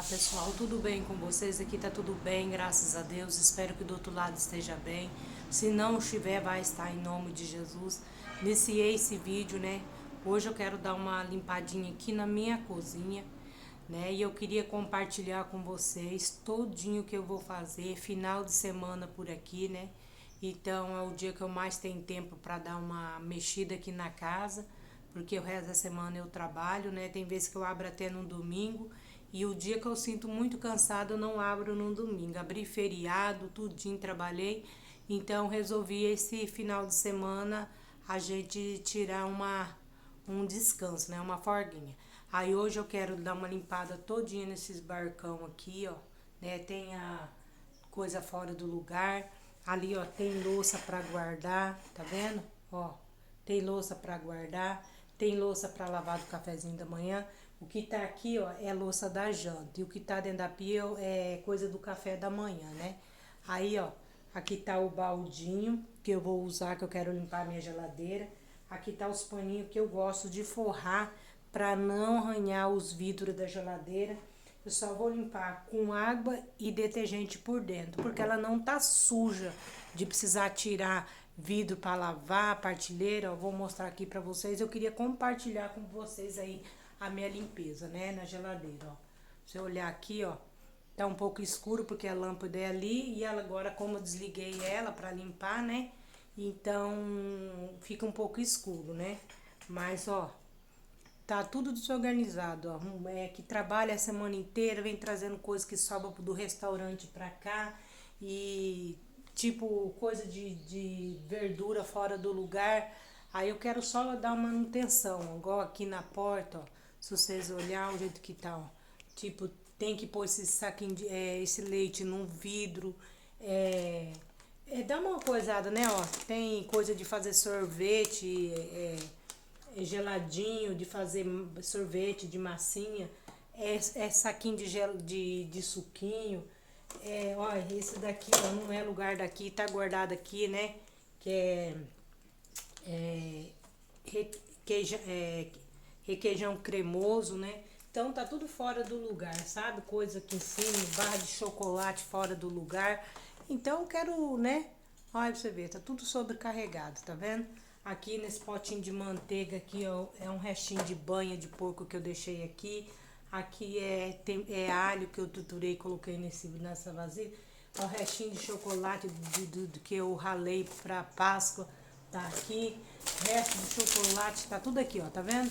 Olá pessoal, tudo bem com vocês? Aqui tá tudo bem, graças a Deus. Espero que do outro lado esteja bem. Se não estiver, vai estar em nome de Jesus. Iniciei esse vídeo, né? Hoje eu quero dar uma limpadinha aqui na minha cozinha, né? E eu queria compartilhar com vocês todinho que eu vou fazer, final de semana por aqui, né? Então é o dia que eu mais tenho tempo para dar uma mexida aqui na casa, porque o resto da semana eu trabalho, né? Tem vezes que eu abro até no domingo. E o dia que eu sinto muito cansado, eu não abro no domingo. Abri feriado, tudinho, trabalhei. Então, resolvi esse final de semana a gente tirar um descanso, né? Uma folguinha. Aí, hoje eu quero dar uma limpada todinha nesses barcão aqui, ó. Né? Tem a coisa fora do lugar. Ali, ó, tem louça pra guardar, tá vendo? Ó, tem louça pra guardar. Tem louça pra lavar do cafezinho da manhã. O que tá aqui, ó, é louça da janta. E o que tá dentro da pia é coisa do café da manhã, né? Aí, ó, aqui tá o baldinho que eu vou usar, que eu quero limpar a minha geladeira. Aqui tá os paninhos que eu gosto de forrar pra não arranhar os vidros da geladeira. Eu só vou limpar com água e detergente por dentro, porque ela não tá suja de precisar tirar vidro para lavar, partilheira. Ó, vou mostrar aqui pra vocês. Eu queria compartilhar com vocês aí a minha limpeza, né, na geladeira, ó. Se eu olhar aqui, ó, tá um pouco escuro porque a lâmpada é ali e ela agora, como eu desliguei ela para limpar, né, então fica um pouco escuro, né, mas, ó, tá tudo desorganizado, ó, que trabalha a semana inteira, vem trazendo coisas que sobram do restaurante pra cá e, tipo, coisa de verdura fora do lugar. Aí eu quero só dar uma manutenção, igual aqui na porta, ó. Se vocês olharem o jeito que tá, ó. Tipo, tem que pôr esse saquinho esse leite num vidro. Dá uma coisada, né, ó. Tem coisa de fazer sorvete, geladinho, de fazer sorvete de massinha. Saquinho de suquinho. Ó, esse daqui, ó, não é lugar daqui, tá guardado aqui, né? Que requeijão cremoso, né? Então tá tudo fora do lugar, sabe? Coisa aqui em cima, barra de chocolate fora do lugar. Então eu quero, né? Olha pra você ver, tá tudo sobrecarregado, tá vendo? Aqui nesse potinho de manteiga aqui, ó, é um restinho de banha de porco que eu deixei aqui. Aqui é alho que eu triturei e coloquei nessa vasilha. É o restinho de chocolate que eu ralei pra Páscoa. Tá aqui, resto de chocolate, tá tudo aqui, ó, tá vendo?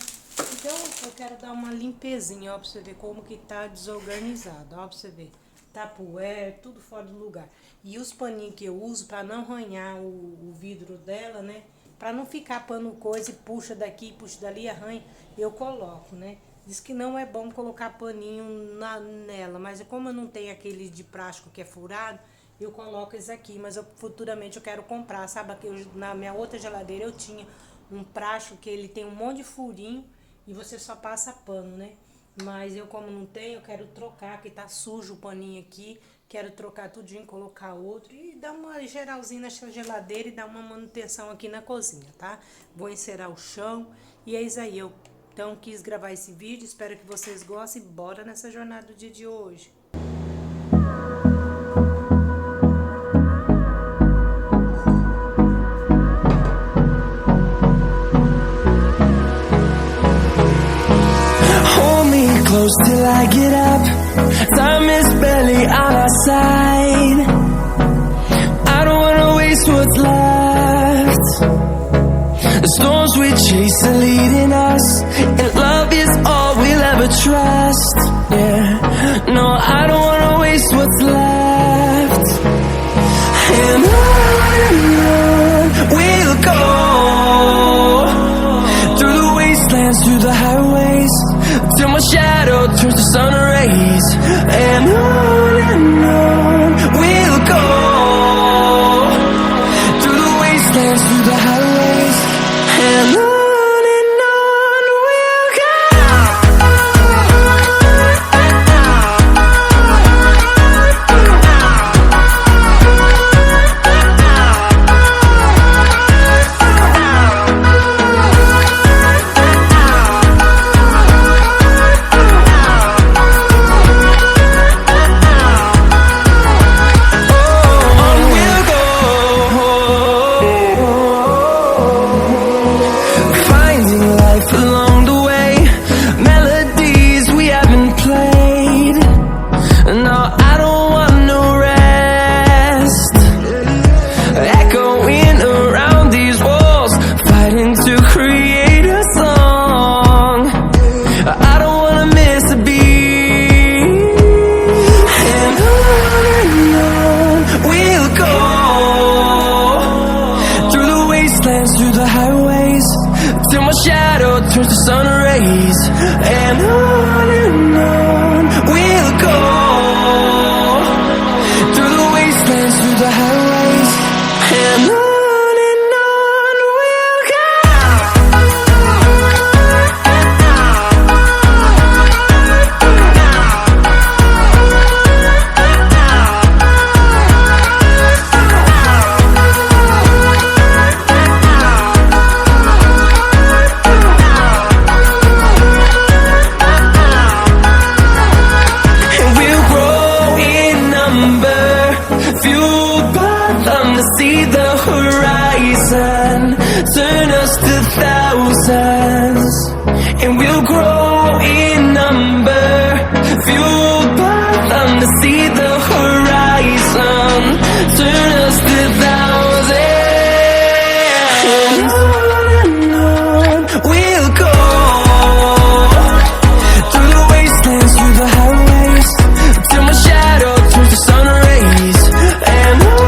Então, eu quero dar uma limpezinha, ó, pra você ver como que tá desorganizado, ó, pra você ver. Tá poeira, tudo fora do lugar. E os paninhos que eu uso pra não arranhar o vidro dela, né? Pra não ficar pano coisa e puxa daqui, puxa dali, arranha, eu coloco, né? Diz que não é bom colocar paninho nela, mas como eu não tenho aquele de plástico que é furado, eu coloco esse aqui, mas futuramente eu quero comprar, sabe? Na minha outra geladeira eu tinha um plástico que ele tem um monte de furinho e você só passa pano, né? Mas eu, como não tenho, eu quero trocar, que tá sujo o paninho aqui, quero trocar tudinho, colocar outro e dar uma geralzinha nessa geladeira e dar uma manutenção aqui na cozinha, tá? Vou encerar o chão e é isso aí. Eu então quis gravar esse vídeo, espero que vocês gostem e bora nessa jornada do dia de hoje. Close till I get up. Time is barely on our side. I don't wanna waste what's left. The storms we chase are leading us, and love is all we'll ever trust. Yeah, no, I don't wanna waste what's left. And on we'll go, through the wastelands, through the highways, till my shadow turns to sun rays. And on we'll go, through the wastelands, through the highways. And on we'll turns to sun rays, and on we'll go, through the wastelands, through the highways, and on we'll go. See the horizon, turn us to thousands, and we'll grow in number, fueled by them to see the horizon, turn us to thousands, and on we'll go, through the wastelands, through the highways, till my shadow turns to sun rays, and on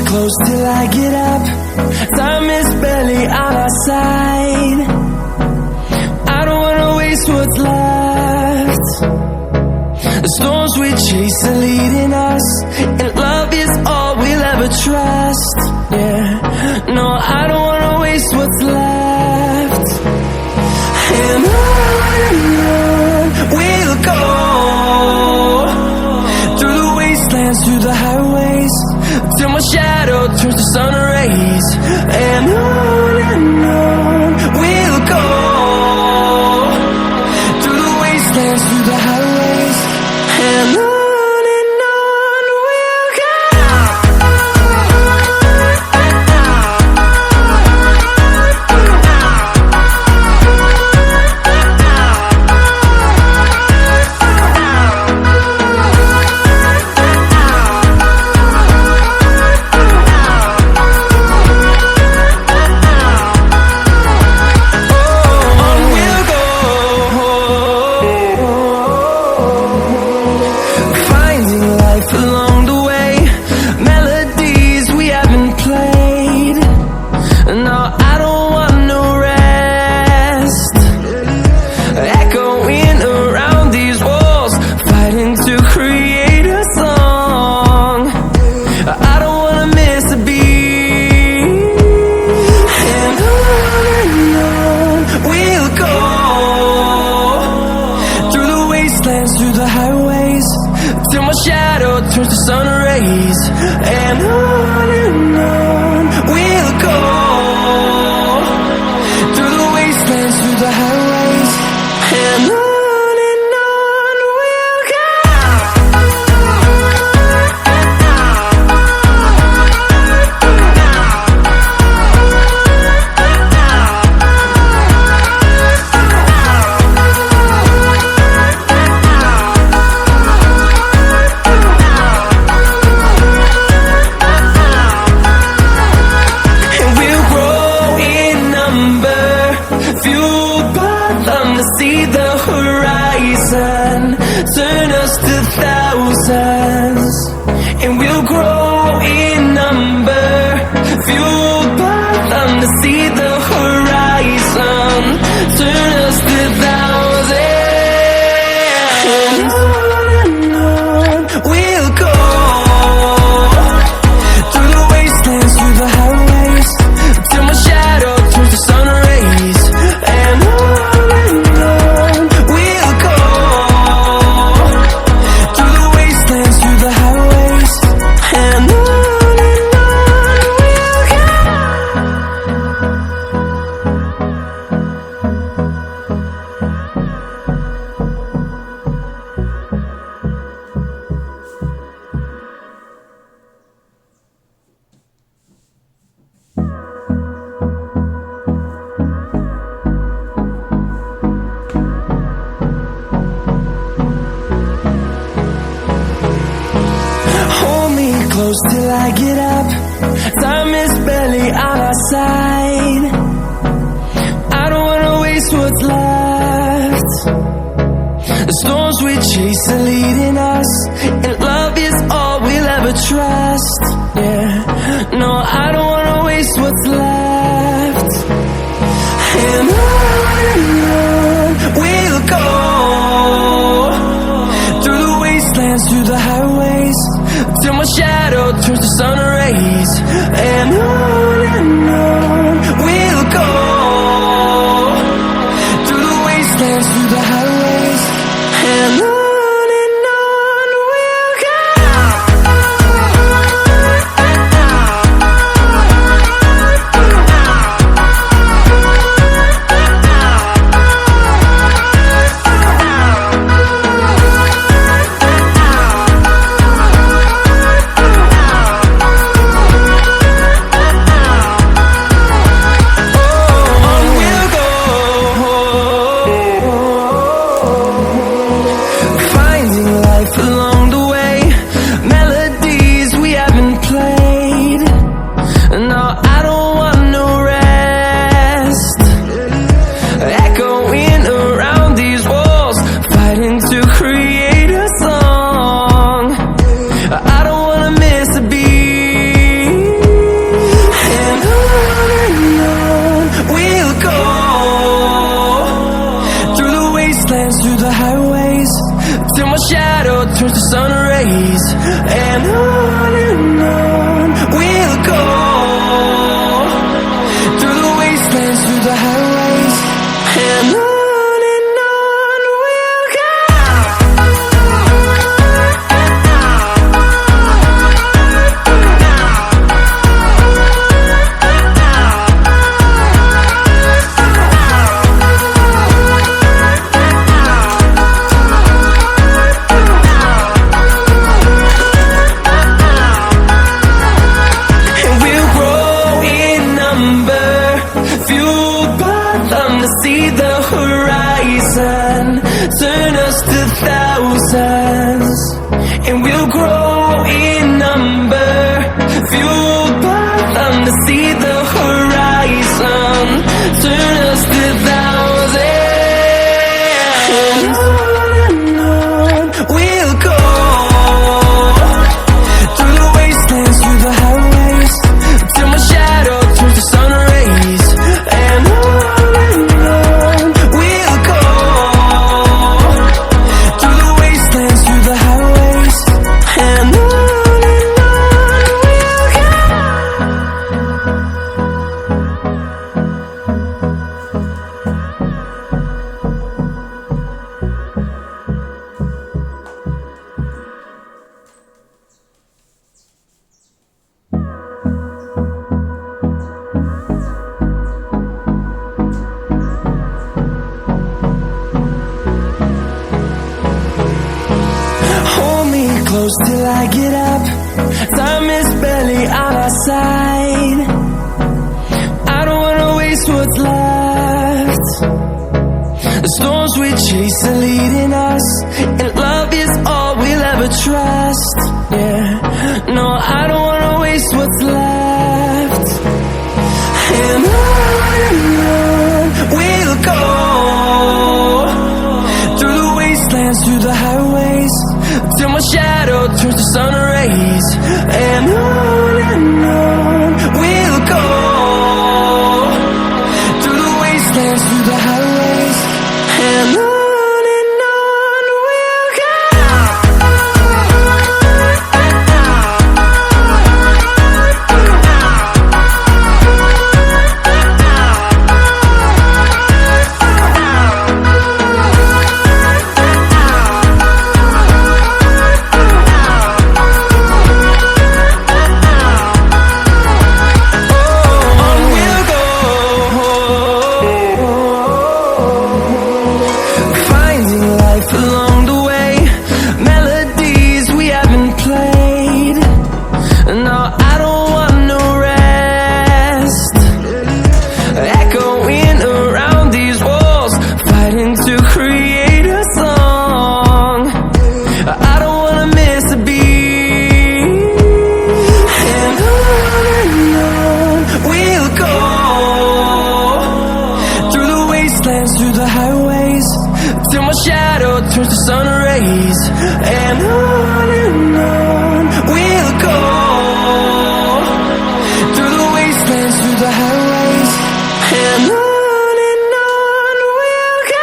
close till I get up. Time is barely on our side. I don't wanna waste what's left. The storms we chase are leading us, and love is all we'll ever trust. Yeah, no, I don't wanna waste what's left. And on we'll go, through the wastelands, through the highways, till my shadow turns to sun rays, and on we'll go, through the wastelands, through the highways, and on we'll go. Through the highways, till my shadow turns to sun rays, and on we'll go, through the wastelands, through the highways, and on we'll go. See the horizon, turn us to thousands, and we'll grow in number, fueled by them to see the horizon, turn us to thousands, and on we'll go, through the wastelands, through the highways, till my shadow turns to sun rays, and on we'll go, through I get up. Time is barely on our side. I don't wanna waste what's left. The storms we chase are leading us, and love is all we'll ever trust. Yeah, no, I don't wanna waste what's left. And on we'll go, through the wastelands, through the highways, till my shadow turns to sun rays. And on we'll go, through the wastelands, through the highways, and on we'll go. Through the highways, till my shadow turns to sun rays. And on we'll go, through the wastelands, through the highways, and on we'll go. See the horizon, turn us to thousands, and we'll grow in number, fueled by them. To see the horizon, turn us to thousands, and on we'll go, through the wastelands, through the highways, till my shadow turns to sun rays. And on close till I get up. Time is barely on our side. I don't wanna waste what's left. The storms we chase are leading us, and love is all we'll ever trust. Yeah, no, I don't wanna waste what's left. And on we'll go, through the wastelands, through the highways, till my shadow turns to sun rays. And on we'll go, through the wastelands, through the highways, and on we'll go. wastelands, through the highways, till my shadow turns to sun rays. And on we'll go, through the wastelands, through the highways, and on we'll go.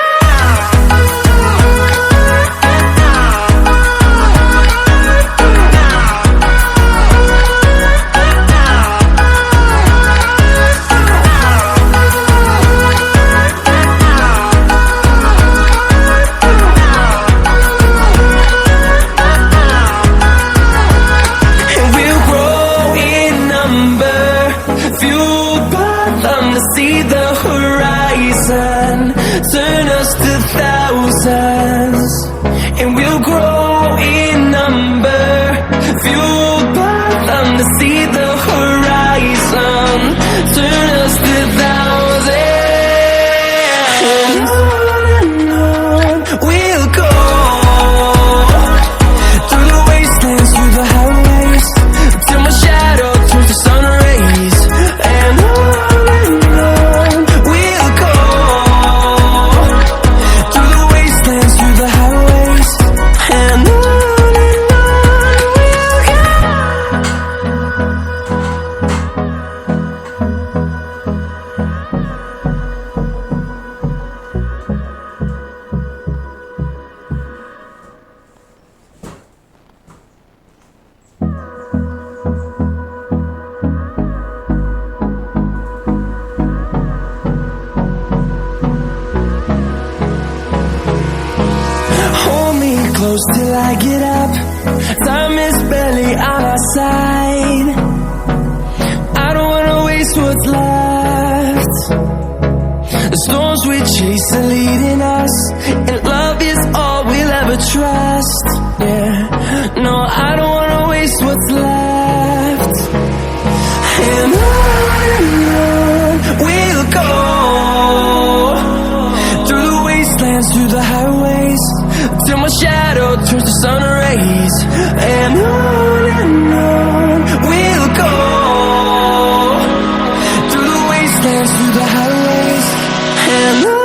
See the horizon, turn us to thousands, and we'll grow in number, fueled by them to see the horizon, turn us to thousands, and on we'll go, through the wastelands, through the highways, till my shadow turns to sun rays, and on close till I get up. Time is barely on our side. I don't wanna waste what's left. The storms we chase are leading us, and love is all we'll ever trust. Yeah, no, I don't wanna waste what's left. And on we'll go, through the wastelands, through the highways, till my shadow turns to sun rays, and on we'll go, through the wastelands, through the highways, and on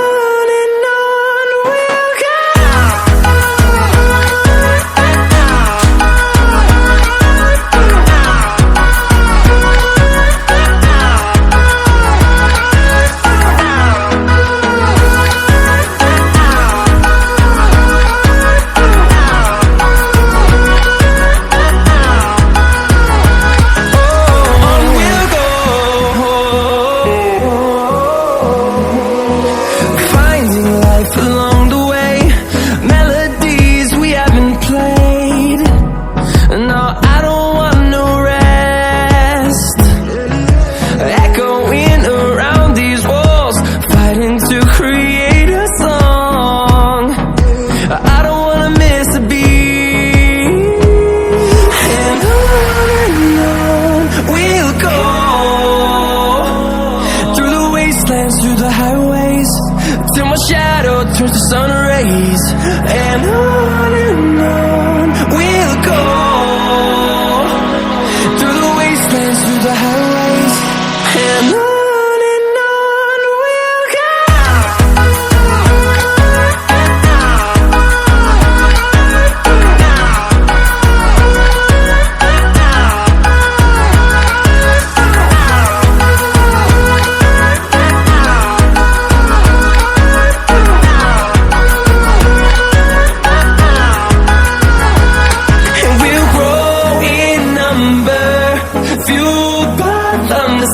we'll go. Through the highways, till my shadow turns to sun rays, and on we'll go, through the wastelands, through the highways, and on we'll go.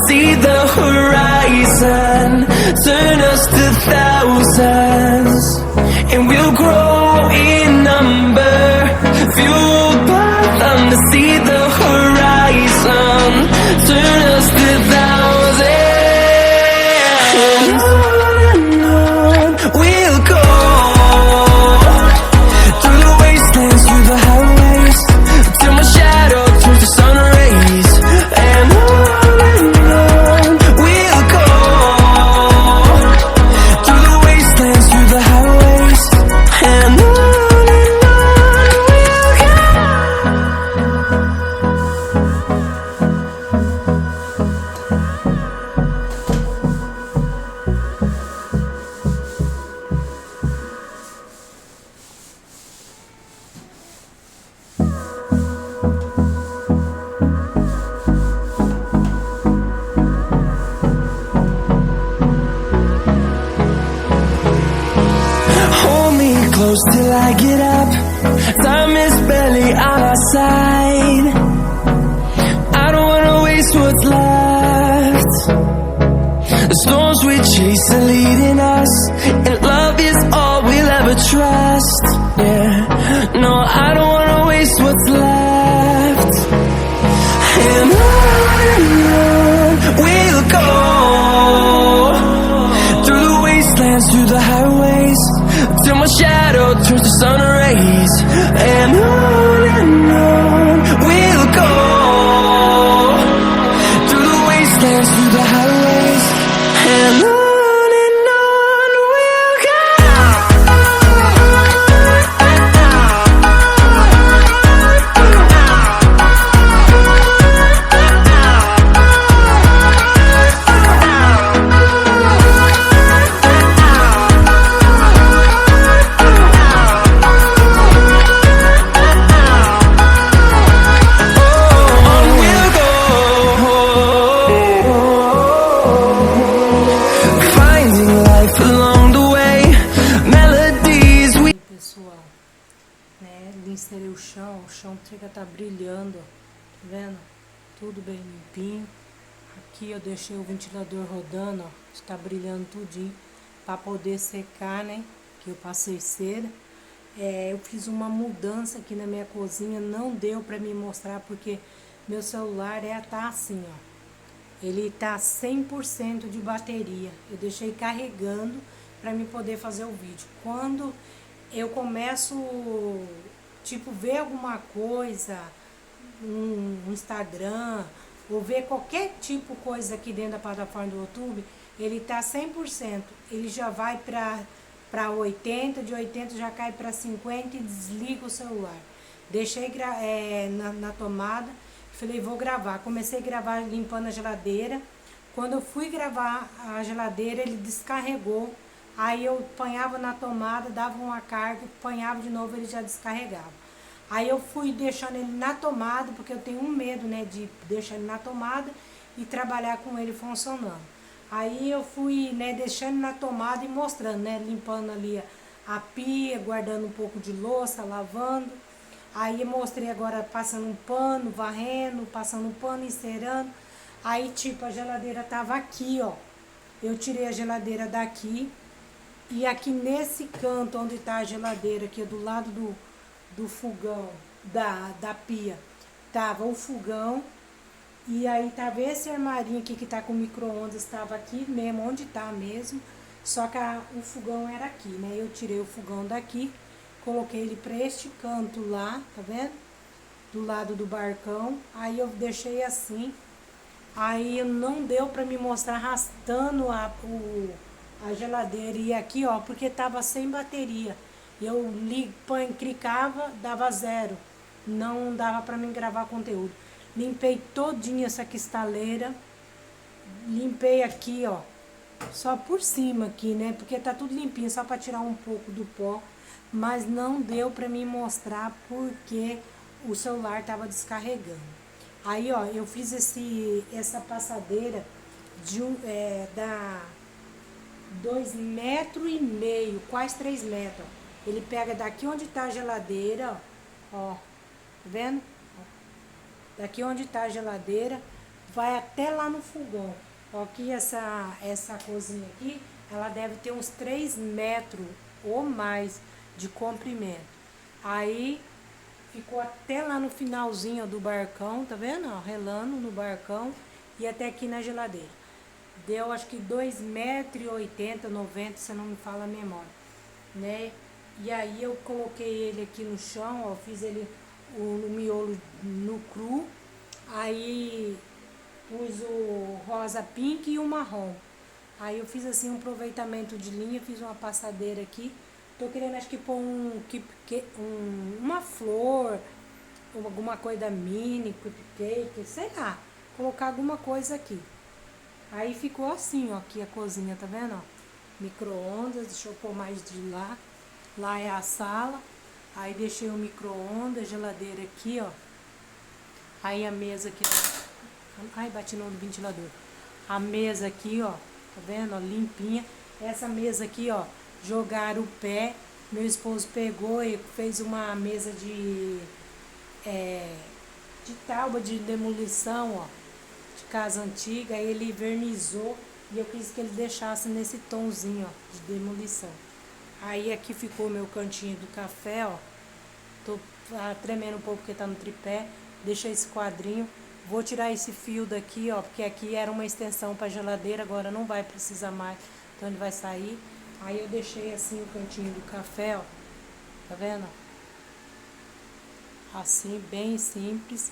See the horizon, turn us to thousands, and we'll grow in number, fueled by them to see the horizon, turn us to thousands, and on we'll go, through the wastelands, through the highways, till my shadow turns to sun rays, and on we'll go, till I get up. Time is barely on our side. I don't wanna waste what's left. The storms we chase are leading us, and love is all we'll ever trust. Yeah, no, I don't wanna waste what's left. And on we'll go, through the wastelands, through the highways, till my shadow turns to sun rays. And on we'll go, through the wastelands, through the highways, and on we'll go. Pessoal, né, lincei o chão chega a tá brilhando, ó, tá vendo? Tudo bem limpinho. Aqui eu deixei o ventilador rodando, ó, está brilhando tudinho, para poder secar, né, que eu passei cera. Eu fiz uma mudança aqui na minha cozinha, não deu para me mostrar porque meu celular tá assim, ó, ele tá 100% de bateria. Eu deixei carregando para me poder fazer o vídeo. Quando eu começo, tipo, ver alguma coisa, um Instagram, ou ver qualquer tipo de coisa aqui dentro da plataforma do YouTube, ele tá 100%, ele já vai para 80, de 80 já cai para 50 e desliga o celular. Deixei na tomada, falei, vou gravar. Comecei a gravar limpando a geladeira. Quando eu fui gravar a geladeira, ele descarregou. Aí eu apanhava na tomada, dava uma carga, apanhava de novo, ele já descarregava. Aí eu fui deixando ele na tomada, porque eu tenho um medo, né, de deixar ele na tomada e trabalhar com ele funcionando. Aí eu fui, né, deixando na tomada e mostrando, né, limpando ali a pia, guardando um pouco de louça, lavando. Aí eu mostrei agora passando um pano, varrendo, passando um pano, encerando. Aí, tipo, a geladeira tava aqui, ó. Eu tirei a geladeira daqui. E aqui nesse canto onde tá a geladeira, aqui do lado do fogão, da pia, tava o fogão. E aí tava esse armarinho aqui que tá com micro-ondas, tava aqui mesmo, onde tá mesmo. Só que o fogão era aqui, né? Eu tirei o fogão daqui, coloquei ele pra este canto lá, tá vendo? Do lado do barcão. Aí eu deixei assim. Aí não deu pra me mostrar arrastando a geladeira. E aqui, ó, porque tava sem bateria. Eu clicava, dava zero. Não dava pra mim gravar conteúdo. Limpei todinha essa cristaleira. Limpei aqui, ó. Só por cima aqui, né? Porque tá tudo limpinho, só pra tirar um pouco do pó. Mas não deu pra mim mostrar porque o celular tava descarregando. Aí, ó, eu fiz essa passadeira da 2,5 metros, quase 3 metros. Ó. Ele pega daqui onde tá a geladeira, ó, tá vendo? Daqui onde tá a geladeira, vai até lá no fogão. Ó, aqui essa cozinha aqui, ela deve ter uns 3 metros ou mais de comprimento. Aí ficou até lá no finalzinho do barcão, tá vendo? Ó, relando no barcão e até aqui na geladeira. Deu acho que 2,80 m, 90, se não me fala a memória, né? E aí eu coloquei ele aqui no chão, ó, fiz ele o miolo no cru, aí pus o rosa pink e o marrom. Aí eu fiz assim um aproveitamento de linha, fiz uma passadeira aqui. Tô querendo acho que pôr uma flor, ou alguma coisa mini, cupcake, sei lá, colocar alguma coisa aqui. Aí ficou assim, ó, aqui a cozinha, tá vendo, ó? Micro-ondas, deixa eu pôr mais de lá. Lá é a sala. Aí deixei o micro-ondas, geladeira aqui, ó. Aí a mesa aqui, ó. Ai, bati no ventilador. A mesa aqui, ó, tá vendo, ó, limpinha. Essa mesa aqui, ó, jogaram o pé. Meu esposo pegou e fez uma mesa de tábua de demolição, ó, de casa antiga. Aí ele vernizou e eu quis que ele deixasse nesse tomzinho, ó, de demolição. Aí aqui ficou meu cantinho do café, ó. Tô tremendo um pouco porque tá no tripé. Deixei esse quadrinho. Vou tirar esse fio daqui, ó, porque aqui era uma extensão para geladeira, agora não vai precisar mais, então ele vai sair. Aí eu deixei assim o cantinho do café, ó. Tá vendo? Assim, bem simples.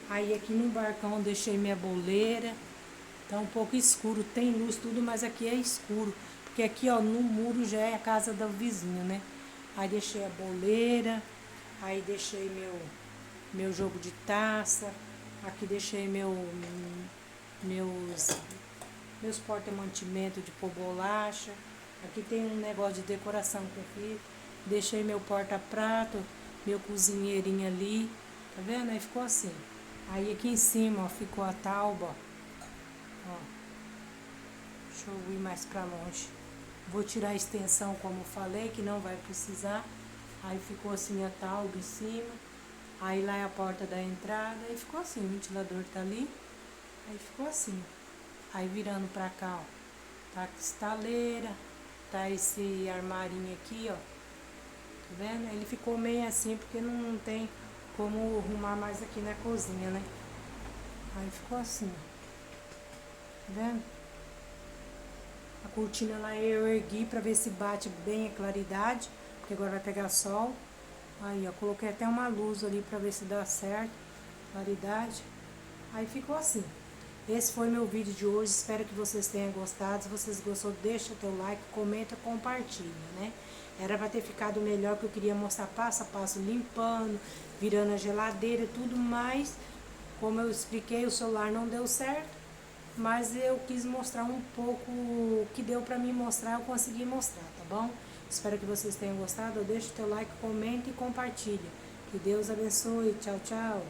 Aí aqui no barcão eu deixei minha boleira. Tá um pouco escuro, tem luz tudo, mas aqui é escuro. Porque aqui, ó, no muro já é a casa do vizinho, né? Aí deixei a boleira. Aí deixei meu jogo de taça. Aqui deixei meus porta-mantimento de pôr bolacha. Aqui tem um negócio de decoração com fita. Deixei meu porta-prato, meu cozinheirinho ali. Tá vendo? Aí ficou assim. Aí aqui em cima, ó, ficou a tauba. Ó. Deixa eu ir mais pra longe. Vou tirar a extensão, como eu falei, que não vai precisar. Aí ficou assim a tauba em cima. Aí lá é a porta da entrada. Aí ficou assim, o ventilador tá ali. Aí ficou assim. Aí virando pra cá, ó, tá a cristaleira. Tá esse armarinho aqui, ó. Tá vendo? Ele ficou meio assim, porque não tem como arrumar mais aqui na cozinha, né? Aí ficou assim, ó. Tá vendo? A cortina lá eu ergui pra ver se bate bem a claridade, porque agora vai pegar sol. Aí, ó, coloquei até uma luz ali pra ver se dá certo, claridade. Aí ficou assim. Esse foi meu vídeo de hoje, espero que vocês tenham gostado. Se vocês gostou, deixa teu like, comenta, compartilha, né? Era pra ter ficado melhor, que eu queria mostrar passo a passo, limpando, virando a geladeira e tudo, mas como eu expliquei, o celular não deu certo. Mas eu quis mostrar um pouco o que deu pra mim mostrar, eu consegui mostrar, tá bom? Espero que vocês tenham gostado. Deixa o teu like, comenta e compartilha. Que Deus abençoe. Tchau, tchau.